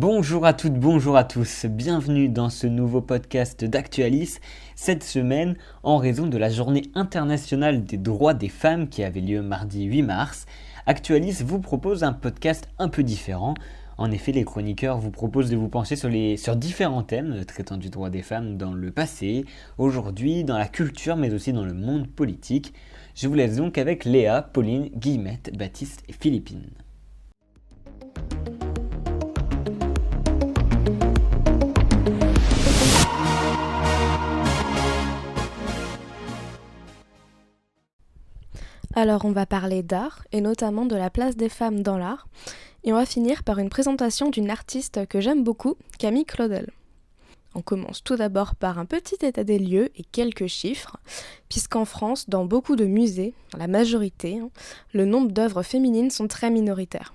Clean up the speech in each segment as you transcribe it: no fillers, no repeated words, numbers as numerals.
Bonjour à toutes, bonjour à tous, bienvenue dans ce nouveau podcast d'Actualis. Cette semaine, en raison de la journée internationale des droits des femmes qui avait lieu mardi 8 mars, Actualis vous propose un podcast un peu différent. En effet, les chroniqueurs vous proposent de vous pencher sur différents thèmes traitant du droit des femmes dans le passé, aujourd'hui, dans la culture, mais aussi dans le monde politique. Je vous laisse donc avec Léa, Pauline, Guillemette, Baptiste et Philippine. Alors on va parler d'art, et notamment de la place des femmes dans l'art, et on va finir par une présentation d'une artiste que j'aime beaucoup, Camille Claudel. On commence tout d'abord par un petit état des lieux et quelques chiffres, puisqu'en France, dans beaucoup de musées, la majorité, le nombre d'œuvres féminines sont très minoritaires.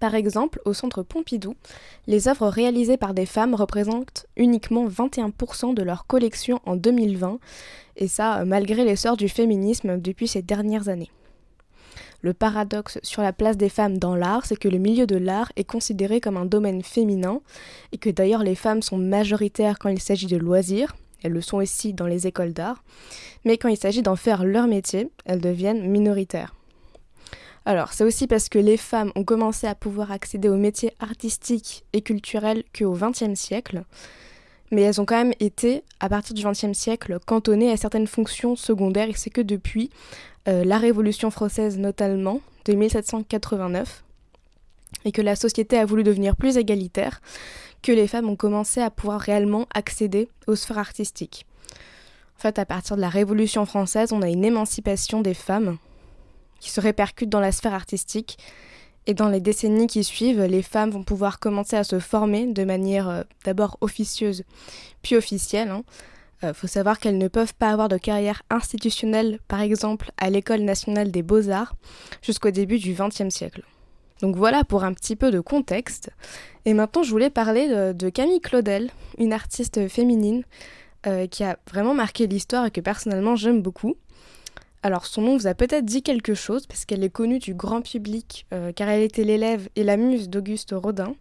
Par exemple, au Centre Pompidou, les œuvres réalisées par des femmes représentent uniquement 21% de leur collection en 2020, et ça malgré l'essor du féminisme depuis ces dernières années. Le paradoxe sur la place des femmes dans l'art, c'est que le milieu de l'art est considéré comme un domaine féminin, et que d'ailleurs les femmes sont majoritaires quand il s'agit de loisirs, elles le sont aussi dans les écoles d'art, mais quand il s'agit d'en faire leur métier, elles deviennent minoritaires. Alors, c'est aussi parce que les femmes ont commencé à pouvoir accéder aux métiers artistiques et culturels qu'au XXe siècle, mais elles ont quand même été, à partir du XXe siècle, cantonnées à certaines fonctions secondaires, et c'est que depuis la Révolution française notamment, de 1789, et que la société a voulu devenir plus égalitaire, que les femmes ont commencé à pouvoir réellement accéder aux sphères artistiques. En fait, à partir de la Révolution française, on a une émancipation des femmes, qui se répercute dans la sphère artistique. Et dans les décennies qui suivent, les femmes vont pouvoir commencer à se former de manière d'abord officieuse, puis officielle. Faut savoir qu'elles ne peuvent pas avoir de carrière institutionnelle, par exemple à l'École nationale des beaux-arts, jusqu'au début du XXe siècle. Donc voilà pour un petit peu de contexte. Et maintenant, je voulais parler de Camille Claudel, une artiste féminine qui a vraiment marqué l'histoire et que personnellement j'aime beaucoup. Alors son nom vous a peut-être dit quelque chose parce qu'elle est connue du grand public car elle était l'élève et la muse d'Auguste Rodin,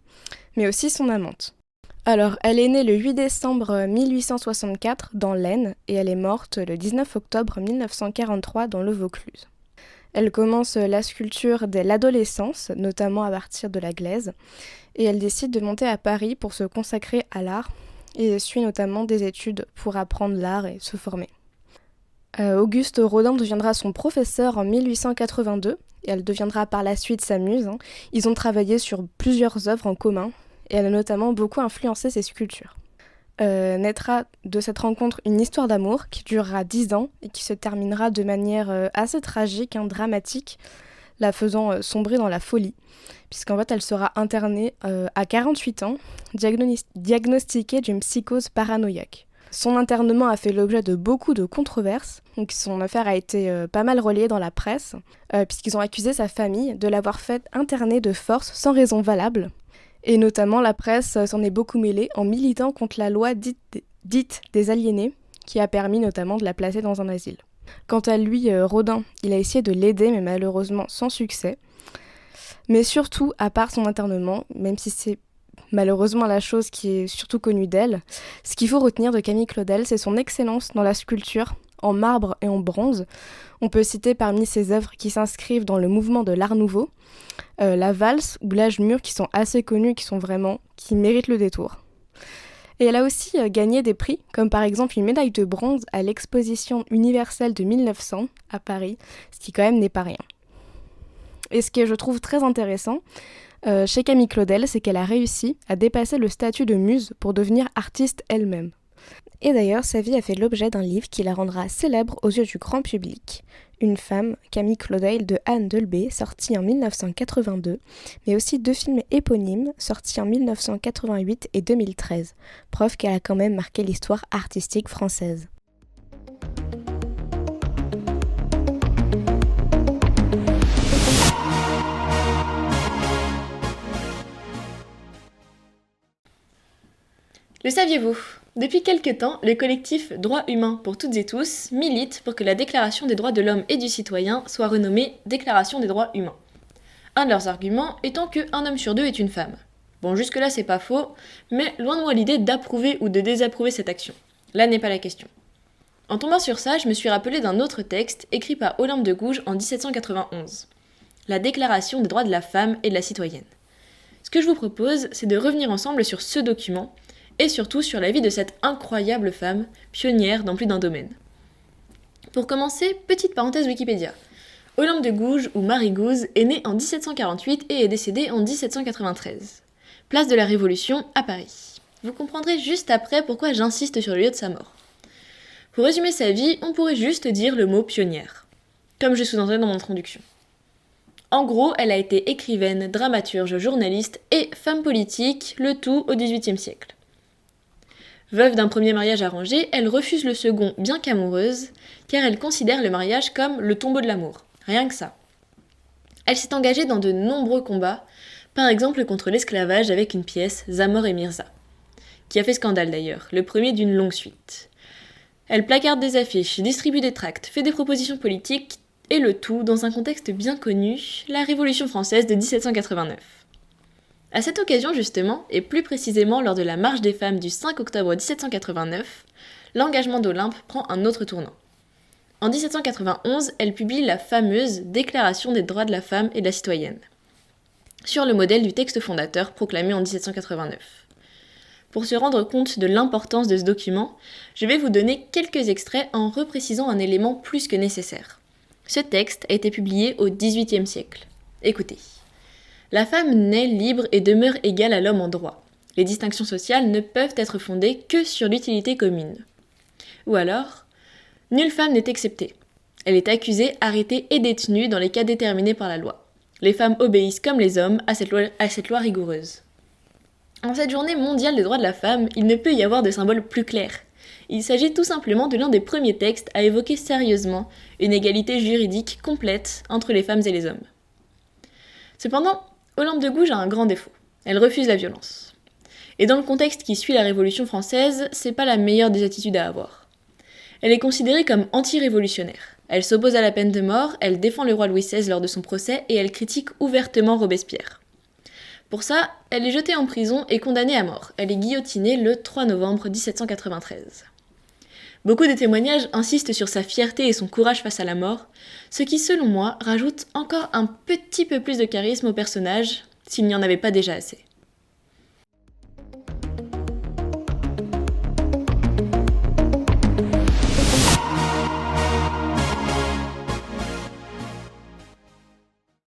mais aussi son amante. Alors elle est née le 8 décembre 1864 dans l'Aisne et elle est morte le 19 octobre 1943 dans le Vaucluse. Elle commence la sculpture dès l'adolescence, notamment à partir de la glaise, et elle décide de monter à Paris pour se consacrer à l'art et suit notamment des études pour apprendre l'art et se former. Auguste Rodin deviendra son professeur en 1882 et elle deviendra par la suite sa muse. Ils ont travaillé sur plusieurs œuvres en commun et elle a notamment beaucoup influencé ses sculptures. Naîtra de cette rencontre une histoire d'amour qui durera 10 ans et qui se terminera de manière assez tragique, dramatique, la faisant sombrer dans la folie, puisqu'en fait elle sera internée à 48 ans, diagnostiquée d'une psychose paranoïaque. Son internement a fait l'objet de beaucoup de controverses, donc son affaire a été pas mal relayée dans la presse, puisqu'ils ont accusé sa famille de l'avoir fait interner de force sans raison valable. Et notamment la presse s'en est beaucoup mêlée en militant contre la loi dite des aliénés, qui a permis notamment de la placer dans un asile. Quant à lui, Rodin, il a essayé de l'aider, mais malheureusement sans succès. Mais surtout, à part son internement, même si c'est malheureusement la chose qui est surtout connue d'elle, ce qu'il faut retenir de Camille Claudel, c'est son excellence dans la sculpture, en marbre et en bronze. On peut citer parmi ses œuvres qui s'inscrivent dans le mouvement de l'Art Nouveau, la valse ou l'âge mûr qui sont assez connus, qui méritent le détour. Et elle a aussi gagné des prix, comme par exemple une médaille de bronze à l'exposition universelle de 1900 à Paris, ce qui quand même n'est pas rien. Et ce que je trouve très intéressant, chez Camille Claudel, c'est qu'elle a réussi à dépasser le statut de muse pour devenir artiste elle-même. Et d'ailleurs, sa vie a fait l'objet d'un livre qui la rendra célèbre aux yeux du grand public. Une femme, Camille Claudel de Anne Delbé, sorti en 1982, mais aussi 2 films éponymes sortis en 1988 et 2013, preuve qu'elle a quand même marqué l'histoire artistique française. Le saviez-vous ? Depuis quelque temps, le collectif Droits humains pour toutes et tous milite pour que la Déclaration des droits de l'homme et du citoyen soit renommée Déclaration des droits humains. Un de leurs arguments étant qu'un homme sur 2 est une femme. Bon, jusque-là, c'est pas faux, mais loin de moi l'idée d'approuver ou de désapprouver cette action. Là n'est pas la question. En tombant sur ça, je me suis rappelé d'un autre texte écrit par Olympe de Gouges en 1791, la Déclaration des droits de la femme et de la citoyenne. Ce que je vous propose, c'est de revenir ensemble sur ce document, et surtout sur la vie de cette incroyable femme, pionnière dans plus d'un domaine. Pour commencer, petite parenthèse Wikipédia. Olympe de Gouges, ou Marie Gouze, est née en 1748 et est décédée en 1793. Place de la Révolution, à Paris. Vous comprendrez juste après pourquoi j'insiste sur le lieu de sa mort. Pour résumer sa vie, on pourrait juste dire le mot pionnière, comme je sous-entendais dans mon introduction. En gros, elle a été écrivaine, dramaturge, journaliste et femme politique, le tout au XVIIIe siècle. Veuve d'un premier mariage arrangé, elle refuse le second, bien qu'amoureuse, car elle considère le mariage comme le tombeau de l'amour. Rien que ça. Elle s'est engagée dans de nombreux combats, par exemple contre l'esclavage avec une pièce, Zamore et Mirza, qui a fait scandale d'ailleurs, le premier d'une longue suite. Elle placarde des affiches, distribue des tracts, fait des propositions politiques, et le tout dans un contexte bien connu, la Révolution française de 1789. À cette occasion justement, et plus précisément lors de la marche des femmes du 5 octobre 1789, l'engagement d'Olympe prend un autre tournant. En 1791, elle publie la fameuse Déclaration des droits de la femme et de la citoyenne, sur le modèle du texte fondateur proclamé en 1789. Pour se rendre compte de l'importance de ce document, je vais vous donner quelques extraits en reprécisant un élément plus que nécessaire. Ce texte a été publié au XVIIIe siècle. Écoutez. La femme naît libre et demeure égale à l'homme en droit. Les distinctions sociales ne peuvent être fondées que sur l'utilité commune. Ou alors, nulle femme n'est exceptée. Elle est accusée, arrêtée et détenue dans les cas déterminés par la loi. Les femmes obéissent comme les hommes à cette loi rigoureuse. En cette journée mondiale des droits de la femme, il ne peut y avoir de symbole plus clair. Il s'agit tout simplement de l'un des premiers textes à évoquer sérieusement une égalité juridique complète entre les femmes et les hommes. Cependant, Olympe de Gouges a un grand défaut. Elle refuse la violence. Et dans le contexte qui suit la Révolution française, c'est pas la meilleure des attitudes à avoir. Elle est considérée comme anti-révolutionnaire. Elle s'oppose à la peine de mort, elle défend le roi Louis XVI lors de son procès et elle critique ouvertement Robespierre. Pour ça, elle est jetée en prison et condamnée à mort. Elle est guillotinée le 3 novembre 1793. Beaucoup de témoignages insistent sur sa fierté et son courage face à la mort, ce qui, selon moi, rajoute encore un petit peu plus de charisme au personnage, s'il n'y en avait pas déjà assez.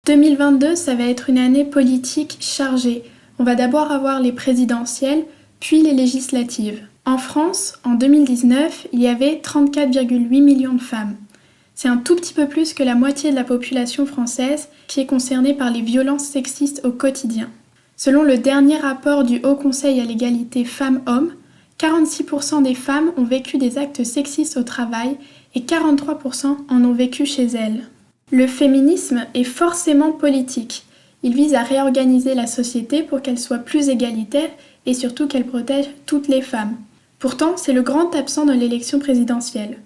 « 2022, ça va être une année politique chargée. On va d'abord avoir les présidentielles, puis les législatives. En France, en 2019, il y avait 34,8 millions de femmes. C'est un tout petit peu plus que la moitié de la population française qui est concernée par les violences sexistes au quotidien. Selon le dernier rapport du Haut Conseil à l'égalité femmes-hommes, 46% des femmes ont vécu des actes sexistes au travail et 43% en ont vécu chez elles. Le féminisme est forcément politique. Il vise à réorganiser la société pour qu'elle soit plus égalitaire et surtout qu'elle protège toutes les femmes. Pourtant, c'est le grand absent de l'élection présidentielle.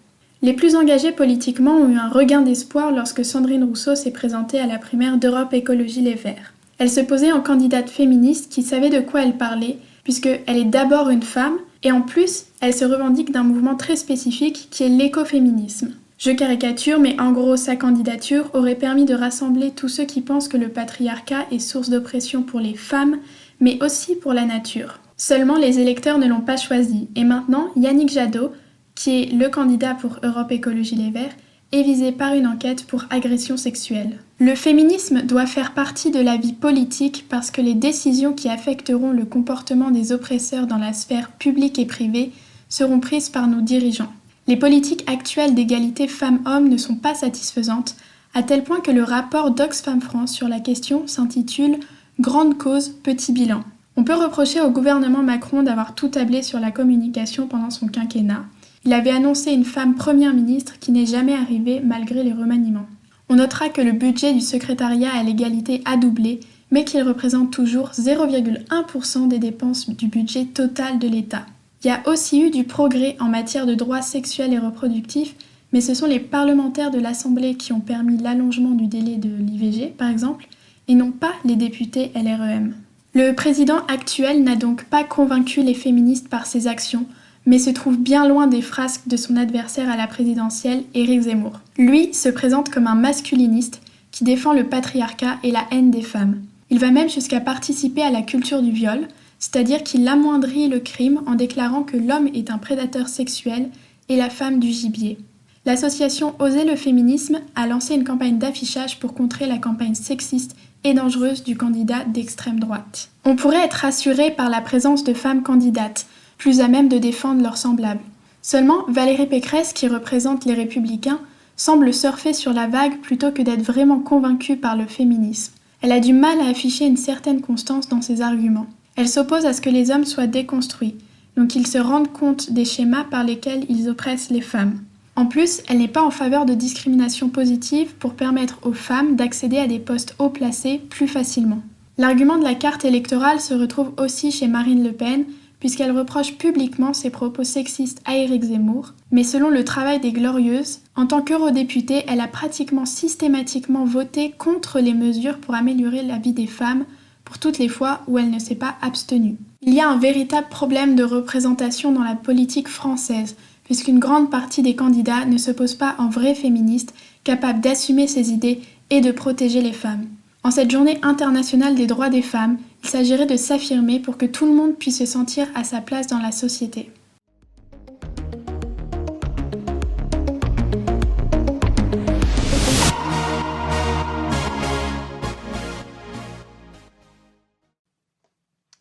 Les plus engagés politiquement ont eu un regain d'espoir lorsque Sandrine Rousseau s'est présentée à la primaire d'Europe Écologie Les Verts. Elle se posait en candidate féministe qui savait de quoi elle parlait, puisqu'elle est d'abord une femme, et en plus, elle se revendique d'un mouvement très spécifique qui est l'écoféminisme. Je caricature, mais en gros, sa candidature aurait permis de rassembler tous ceux qui pensent que le patriarcat est source d'oppression pour les femmes, mais aussi pour la nature. Seulement, les électeurs ne l'ont pas choisi, et maintenant, Yannick Jadot, qui est le candidat pour Europe Écologie Les Verts, est visé par une enquête pour agression sexuelle. Le féminisme doit faire partie de la vie politique parce que les décisions qui affecteront le comportement des oppresseurs dans la sphère publique et privée seront prises par nos dirigeants. Les politiques actuelles d'égalité femmes-hommes ne sont pas satisfaisantes, à tel point que le rapport d'Oxfam France sur la question s'intitule « Grande cause, petit bilan ». On peut reprocher au gouvernement Macron d'avoir tout tablé sur la communication pendant son quinquennat. Il avait annoncé une femme première ministre qui n'est jamais arrivée malgré les remaniements. On notera que le budget du secrétariat à l'égalité a doublé, mais qu'il représente toujours 0,1% des dépenses du budget total de l'État. Il y a aussi eu du progrès en matière de droits sexuels et reproductifs, mais ce sont les parlementaires de l'Assemblée qui ont permis l'allongement du délai de l'IVG, par exemple, et non pas les députés LREM. Le président actuel n'a donc pas convaincu les féministes par ses actions, mais se trouve bien loin des frasques de son adversaire à la présidentielle, Éric Zemmour. Lui se présente comme un masculiniste qui défend le patriarcat et la haine des femmes. Il va même jusqu'à participer à la culture du viol, c'est-à-dire qu'il amoindrit le crime en déclarant que l'homme est un prédateur sexuel et la femme du gibier. L'association Oser le féminisme a lancé une campagne d'affichage pour contrer la campagne sexiste et dangereuse du candidat d'extrême droite. On pourrait être rassuré par la présence de femmes candidates, plus à même de défendre leurs semblables. Seulement, Valérie Pécresse, qui représente les Républicains, semble surfer sur la vague plutôt que d'être vraiment convaincue par le féminisme. Elle a du mal à afficher une certaine constance dans ses arguments. Elle s'oppose à ce que les hommes soient déconstruits, donc qu'ils se rendent compte des schémas par lesquels ils oppressent les femmes. En plus, elle n'est pas en faveur de discrimination positive pour permettre aux femmes d'accéder à des postes haut placés plus facilement. L'argument de la carte électorale se retrouve aussi chez Marine Le Pen, puisqu'elle reproche publiquement ses propos sexistes à Éric Zemmour, mais selon le travail des Glorieuses, en tant qu'eurodéputée, elle a pratiquement systématiquement voté contre les mesures pour améliorer la vie des femmes, pour toutes les fois où elle ne s'est pas abstenue. Il y a un véritable problème de représentation dans la politique française, puisqu'une grande partie des candidats ne se posent pas en vrais féministes capables d'assumer ses idées et de protéger les femmes. En cette journée internationale des droits des femmes, il s'agirait de s'affirmer pour que tout le monde puisse se sentir à sa place dans la société.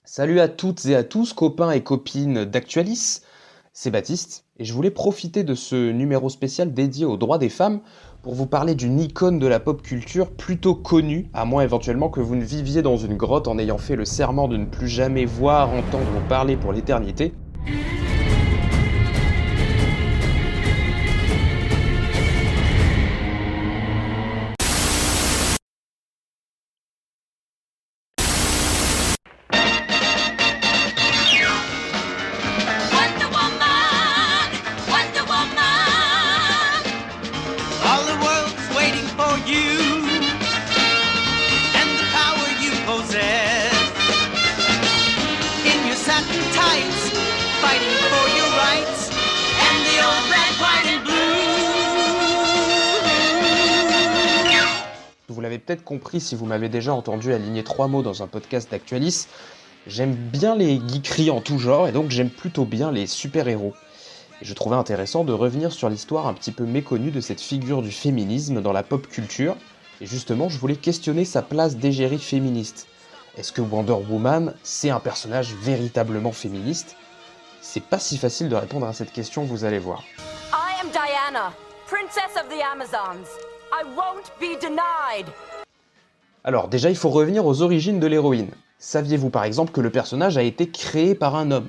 Salut à toutes et à tous, copains et copines d'Actualis, c'est Baptiste, et je voulais profiter de ce numéro spécial dédié aux droits des femmes pour vous parler d'une icône de la pop culture plutôt connue, à moins éventuellement que vous ne viviez dans une grotte en ayant fait le serment de ne plus jamais voir, entendre ou parler pour l'éternité. Vous l'avez peut-être compris si vous m'avez déjà entendu aligner 3 mots dans un podcast d'Actualis, j'aime bien les geekeries en tout genre et donc j'aime plutôt bien les super-héros. Et je trouvais intéressant de revenir sur l'histoire un petit peu méconnue de cette figure du féminisme dans la pop culture, et justement je voulais questionner sa place d'égérie féministe. Est-ce que Wonder Woman, c'est un personnage véritablement féministe ? C'est pas si facile de répondre à cette question, vous allez voir. I am Diana, Princess of the Amazons. I won't be denied. Alors déjà, il faut revenir aux origines de l'héroïne. Saviez-vous par exemple que le personnage a été créé par un homme ?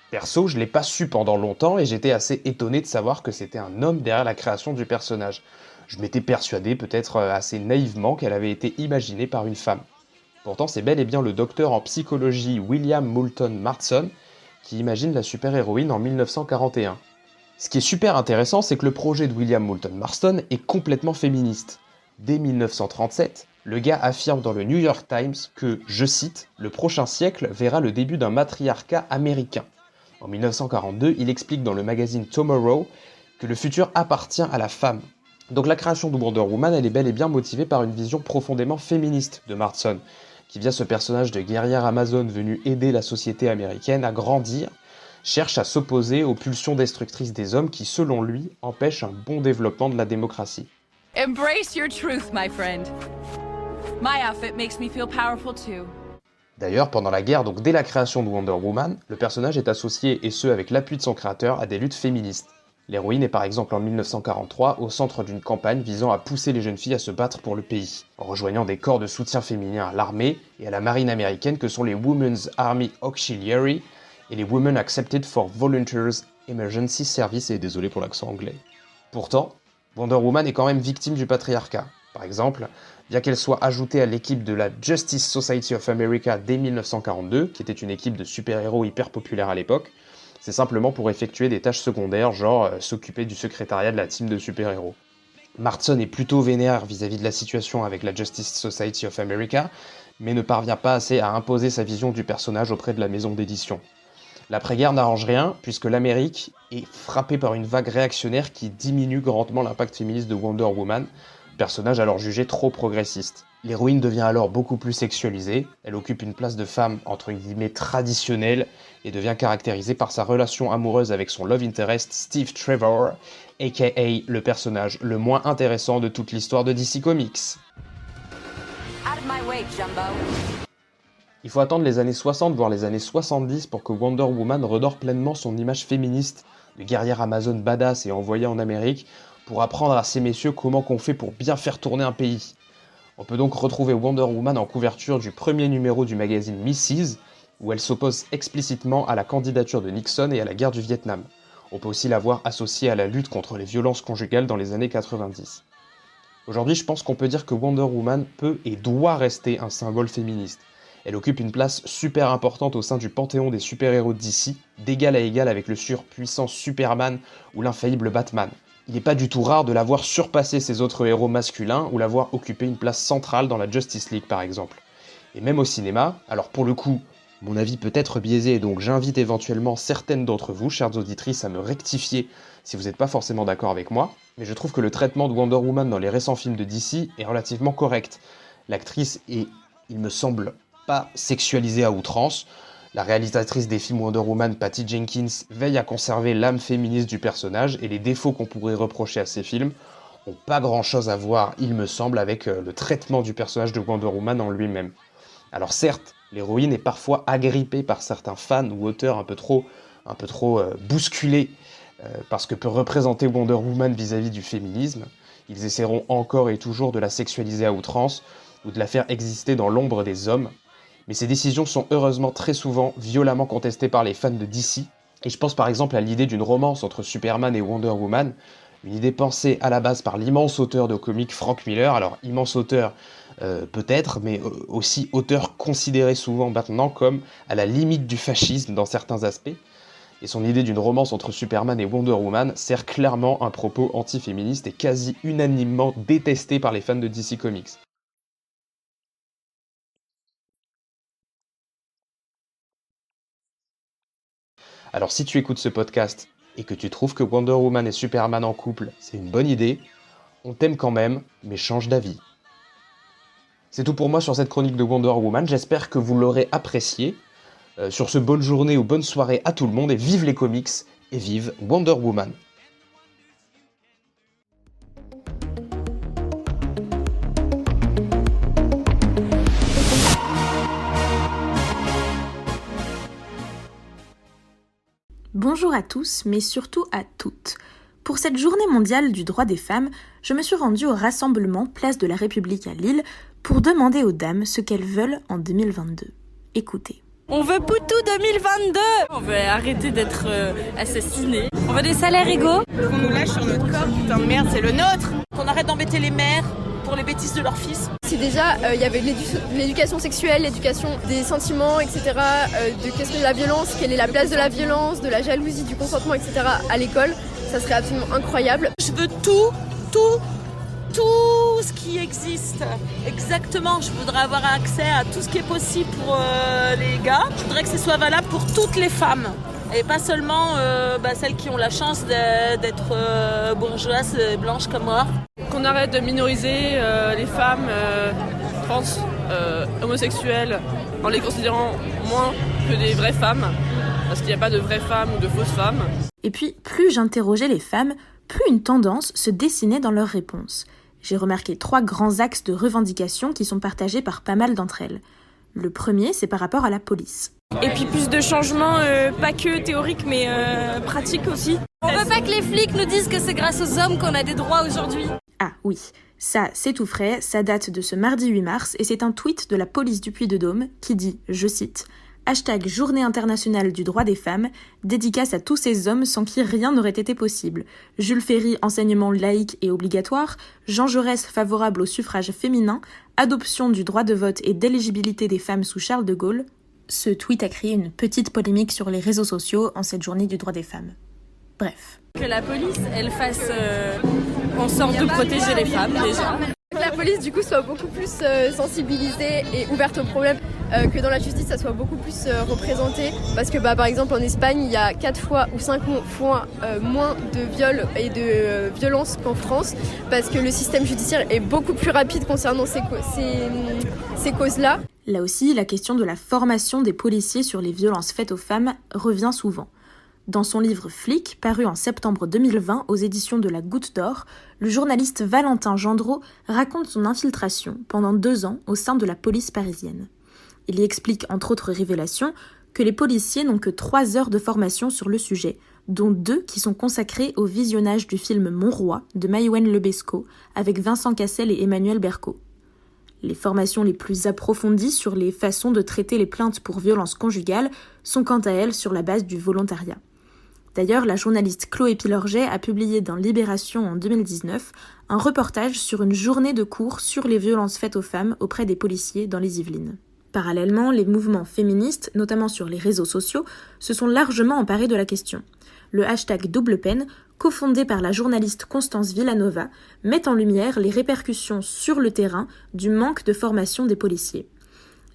Perso, je l'ai pas su pendant longtemps et j'étais assez étonné de savoir que c'était un homme derrière la création du personnage. Je m'étais persuadé, peut-être assez naïvement, qu'elle avait été imaginée par une femme. Pourtant, c'est bel et bien le docteur en psychologie William Moulton Marston qui imagine la super-héroïne en 1941. Ce qui est super intéressant, c'est que le projet de William Moulton Marston est complètement féministe. Dès 1937, le gars affirme dans le New York Times que, je cite, « Le prochain siècle verra le début d'un matriarcat américain ». En 1942, il explique dans le magazine Tomorrow que le futur appartient à la femme. Donc la création de Wonder Woman, elle est bel et bien motivée par une vision profondément féministe de Marston, qui via ce personnage de guerrière amazone venue aider la société américaine à grandir, cherche à s'opposer aux pulsions destructrices des hommes qui, selon lui, empêchent un bon développement de la démocratie. Embrace your truth, my friend. My outfit makes me feel powerful too. D'ailleurs, pendant la guerre, donc dès la création de Wonder Woman, le personnage est associé, et ce avec l'appui de son créateur, à des luttes féministes. L'héroïne est par exemple en 1943 au centre d'une campagne visant à pousser les jeunes filles à se battre pour le pays, en rejoignant des corps de soutien féminin à l'armée et à la marine américaine que sont les Women's Army Auxiliary et les Women Accepted for Volunteers Emergency Service, et désolé pour l'accent anglais. Pourtant, Wonder Woman est quand même victime du patriarcat. Par exemple, bien qu'elle soit ajoutée à l'équipe de la Justice Society of America dès 1942, qui était une équipe de super-héros hyper populaire à l'époque, c'est simplement pour effectuer des tâches secondaires, genre s'occuper du secrétariat de la team de super-héros. Marston est plutôt vénère vis-à-vis de la situation avec la Justice Society of America, mais ne parvient pas assez à imposer sa vision du personnage auprès de la maison d'édition. L'après-guerre n'arrange rien, puisque l'Amérique est frappée par une vague réactionnaire qui diminue grandement l'impact féministe de Wonder Woman, personnage alors jugé trop progressiste. L'héroïne devient alors beaucoup plus sexualisée, elle occupe une place de femme entre guillemets traditionnelle et devient caractérisée par sa relation amoureuse avec son love interest Steve Trevor, aka le personnage le moins intéressant de toute l'histoire de DC Comics. Out of my way, Jumbo. Il faut attendre les années 60 voire les années 70 pour que Wonder Woman redore pleinement son image féministe de guerrière amazone badass et envoyée en Amérique pour apprendre à ces messieurs comment qu'on fait pour bien faire tourner un pays. On peut donc retrouver Wonder Woman en couverture du premier numéro du magazine Mrs, où elle s'oppose explicitement à la candidature de Nixon et à la guerre du Vietnam. On peut aussi la voir associée à la lutte contre les violences conjugales dans les années 90. Aujourd'hui, je pense qu'on peut dire que Wonder Woman peut et doit rester un symbole féministe. Elle occupe une place super importante au sein du panthéon des super-héros de DC, d'égal à égal avec le surpuissant Superman ou l'infaillible Batman. Il n'est pas du tout rare de la voir surpasser ses autres héros masculins ou la voir occuper une place centrale dans la Justice League par exemple. Et même au cinéma, alors pour le coup, mon avis peut être biaisé et donc j'invite éventuellement certaines d'entre vous, chères auditrices, à me rectifier si vous n'êtes pas forcément d'accord avec moi, mais je trouve que le traitement de Wonder Woman dans les récents films de DC est relativement correct. L'actrice est, il me semble, pas sexualisée à outrance. La réalisatrice des films Wonder Woman, Patty Jenkins, veille à conserver l'âme féministe du personnage et les défauts qu'on pourrait reprocher à ces films n'ont pas grand chose à voir, il me semble, avec le traitement du personnage de Wonder Woman en lui-même. Alors certes, l'héroïne est parfois agrippée par certains fans ou auteurs un peu trop bousculés par ce que peut représenter Wonder Woman vis-à-vis du féminisme. Ils essaieront encore et toujours de la sexualiser à outrance ou de la faire exister dans l'ombre des hommes. Mais ces décisions sont heureusement très souvent violemment contestées par les fans de DC, et je pense par exemple à l'idée d'une romance entre Superman et Wonder Woman, une idée pensée à la base par l'immense auteur de comics Frank Miller, alors immense auteur peut-être, mais aussi auteur considéré souvent maintenant comme à la limite du fascisme dans certains aspects, et son idée d'une romance entre Superman et Wonder Woman sert clairement un propos anti-féministe et quasi unanimement détesté par les fans de DC Comics. Alors si tu écoutes ce podcast et que tu trouves que Wonder Woman et Superman en couple, c'est une bonne idée, on t'aime quand même, mais change d'avis. C'est tout pour moi sur cette chronique de Wonder Woman, j'espère que vous l'aurez apprécié. Sur ce, bonne journée ou bonne soirée à tout le monde et vive les comics et vive Wonder Woman. Bonjour à tous, mais surtout à toutes. Pour cette journée mondiale du droit des femmes, je me suis rendue au rassemblement Place de la République à Lille pour demander aux dames ce qu'elles veulent en 2022. Écoutez. On veut Poutou 2022. On veut arrêter d'être assassinés. On veut des salaires égaux. Qu'on nous lâche sur notre corps, putain de merde, c'est le nôtre. Qu'on arrête d'embêter les mères pour les bêtises de leurs fils. Si déjà il y avait l'éducation sexuelle, l'éducation des sentiments, etc., de qu'est-ce que la violence, quelle est la place de la violence, de la jalousie, du consentement, etc. à l'école, ça serait absolument incroyable. Je veux tout ce qui existe. Exactement, je voudrais avoir accès à tout ce qui est possible pour les gars. Je voudrais que ce soit valable pour toutes les femmes. Et pas seulement celles qui ont la chance d'être bourgeoises, blanches comme moi. Qu'on arrête de minoriser les femmes trans, homosexuelles, en les considérant moins que des vraies femmes, parce qu'il n'y a pas de vraies femmes ou de fausses femmes. Et puis, plus j'interrogeais les femmes, plus une tendance se dessinait dans leurs réponses. J'ai remarqué 3 grands axes de revendication qui sont partagés par pas mal d'entre elles. Le premier, c'est par rapport à la police. Et puis plus de changements, pas que théoriques, mais pratiques aussi. On veut pas que les flics nous disent que c'est grâce aux hommes qu'on a des droits aujourd'hui. Ah oui, ça c'est tout frais, ça date de ce mardi 8 mars et c'est un tweet de la police du Puy-de-Dôme qui dit, je cite, « Journée internationale du droit des femmes, dédicace à tous ces hommes sans qui rien n'aurait été possible. Jules Ferry, enseignement laïque et obligatoire, Jean Jaurès favorable au suffrage féminin, adoption du droit de vote et d'éligibilité des femmes sous Charles de Gaulle. » Ce tweet a créé une petite polémique sur les réseaux sociaux en cette journée du droit des femmes. Bref. Que la police, elle fasse en sorte de protéger les femmes, déjà. que la police du coup soit beaucoup plus sensibilisée et ouverte aux problèmes, que dans la justice ça soit beaucoup plus représenté, parce que par exemple en Espagne il y a 4 fois ou 5 fois moins de viols et de violences qu'en France, parce que le système judiciaire est beaucoup plus rapide concernant ces causes-là. Là aussi, la question de la formation des policiers sur les violences faites aux femmes revient souvent. Dans son livre Flic, paru en septembre 2020 aux éditions de la Goutte d'Or, le journaliste Valentin Gendreau raconte son infiltration pendant 2 ans au sein de la police parisienne. Il y explique, entre autres révélations, que les policiers n'ont que 3 heures de formation sur le sujet, dont 2 qui sont consacrées au visionnage du film Mon Roi de Maïwenn Lebesco avec Vincent Cassel et Emmanuel Berco. Les formations les plus approfondies sur les façons de traiter les plaintes pour violences conjugales sont quant à elles sur la base du volontariat. D'ailleurs, la journaliste Chloé Pilorget a publié dans Libération en 2019 un reportage sur une journée de cours sur les violences faites aux femmes auprès des policiers dans les Yvelines. Parallèlement, les mouvements féministes, notamment sur les réseaux sociaux, se sont largement emparés de la question. Le hashtag Double Peine, cofondé par la journaliste Constance Villanova, met en lumière les répercussions sur le terrain du manque de formation des policiers.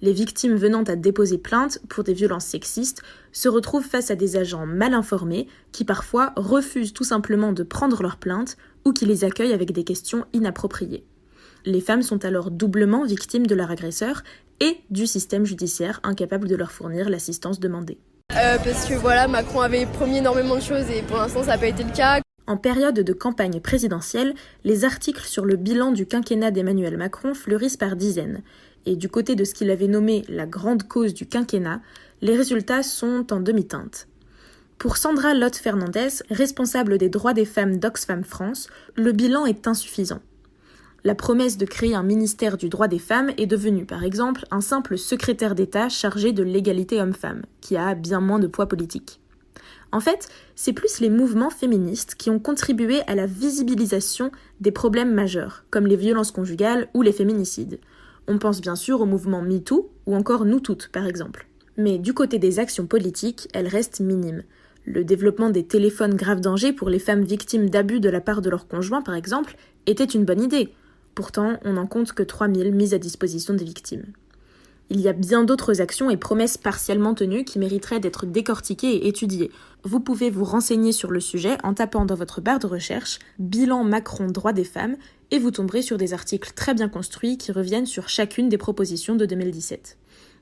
Les victimes venant à déposer plainte pour des violences sexistes se retrouvent face à des agents mal informés qui parfois refusent tout simplement de prendre leur plainte ou qui les accueillent avec des questions inappropriées. Les femmes sont alors doublement victimes de leur agresseur et du système judiciaire incapable de leur fournir l'assistance demandée. Parce que Macron avait promis énormément de choses et pour l'instant ça n'a pas été le cas. En période de campagne présidentielle, les articles sur le bilan du quinquennat d'Emmanuel Macron fleurissent par dizaines. Et du côté de ce qu'il avait nommé la grande cause du quinquennat, les résultats sont en demi-teinte. Pour Sandra Lotte Fernandez, responsable des droits des femmes d'Oxfam France, le bilan est insuffisant. La promesse de créer un ministère du droit des femmes est devenue, par exemple, un simple secrétaire d'État chargé de l'égalité homme-femme, qui a bien moins de poids politique. En fait, c'est plus les mouvements féministes qui ont contribué à la visibilisation des problèmes majeurs, comme les violences conjugales ou les féminicides. On pense bien sûr au mouvement MeToo ou encore Nous Toutes, par exemple. Mais du côté des actions politiques, elles restent minimes. Le développement des téléphones grave danger pour les femmes victimes d'abus de la part de leur conjoint, par exemple, était une bonne idée. Pourtant, on n'en compte que 3000 mises à disposition des victimes. Il y a bien d'autres actions et promesses partiellement tenues qui mériteraient d'être décortiquées et étudiées. Vous pouvez vous renseigner sur le sujet en tapant dans votre barre de recherche « Bilan Macron droits des femmes » et vous tomberez sur des articles très bien construits qui reviennent sur chacune des propositions de 2017.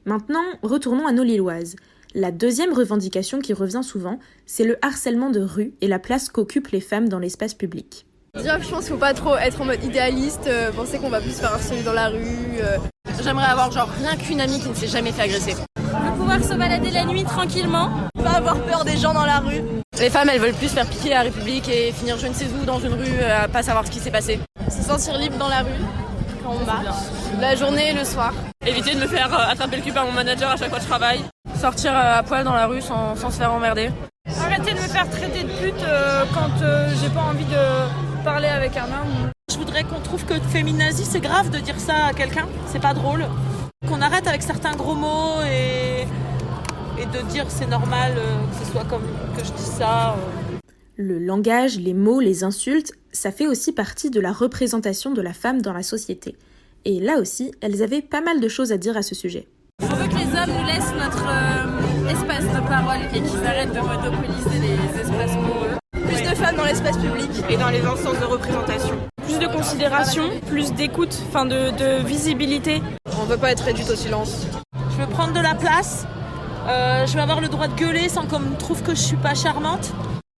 Maintenant, retournons à nos Lilloises. La deuxième revendication qui revient souvent, c'est le harcèlement de rue et la place qu'occupent les femmes dans l'espace public. Déjà, je pense qu'il faut pas trop être en mode idéaliste, penser qu'on va plus se faire harceler dans la rue. J'aimerais avoir rien qu'une amie qui ne s'est jamais fait agresser. De pouvoir se balader la nuit tranquillement, pas avoir peur des gens dans la rue. Les femmes, elles veulent plus faire piquer la République et finir je ne sais où dans une rue, à pas savoir ce qui s'est passé. Se sentir libre dans la rue, quand on marche, la journée et le soir. Éviter de me faire attraper le cul par mon manager à chaque fois que je travaille. Sortir à poil dans la rue sans se faire emmerder. Arrêter de me faire traiter de pute quand j'ai pas envie de parler avec un homme. Je voudrais qu'on trouve que féminazie, c'est grave de dire ça à quelqu'un, c'est pas drôle. Qu'on arrête avec certains gros mots et de dire c'est normal que ce soit comme que je dise ça. Le langage, les mots, les insultes, ça fait aussi partie de la représentation de la femme dans la société. Et là aussi, elles avaient pas mal de choses à dire à ce sujet. On veut que les hommes nous laissent notre espace de parole et qu'ils arrêtent de monopoliser les espaces pour eux. Plus de femmes dans l'espace public et dans les instances de représentation. Plus de considération, plus d'écoute, de visibilité. On veut pas être réduite au silence. Je veux prendre de la place, je veux avoir le droit de gueuler sans qu'on me trouve que je suis pas charmante.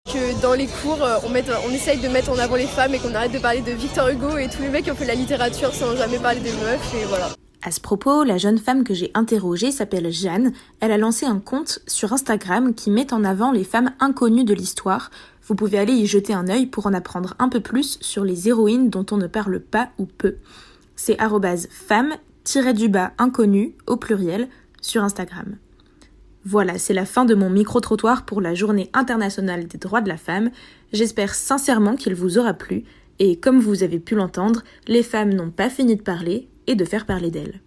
Que dans les cours, on essaye de mettre en avant les femmes et qu'on arrête de parler de Victor Hugo et tous les mecs qui ont fait la littérature sans jamais parler des meufs et voilà. À ce propos, la jeune femme que j'ai interrogée s'appelle Jeanne. Elle a lancé un compte sur Instagram qui met en avant les femmes inconnues de l'histoire. Vous pouvez aller y jeter un œil pour en apprendre un peu plus sur les héroïnes dont on ne parle pas ou peu. C'est @femme-inconnues au pluriel sur Instagram. Voilà, c'est la fin de mon micro-trottoir pour la Journée internationale des droits de la femme. J'espère sincèrement qu'il vous aura plu. Et comme vous avez pu l'entendre, les femmes n'ont pas fini de parler et de faire parler d'elles.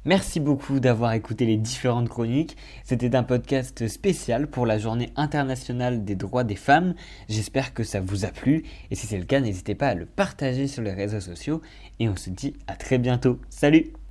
Merci beaucoup d'avoir écouté les différentes chroniques. C'était un podcast spécial pour la Journée internationale des droits des femmes. J'espère que ça vous a plu et si c'est le cas, n'hésitez pas à le partager sur les réseaux sociaux et on se dit à très bientôt. Salut!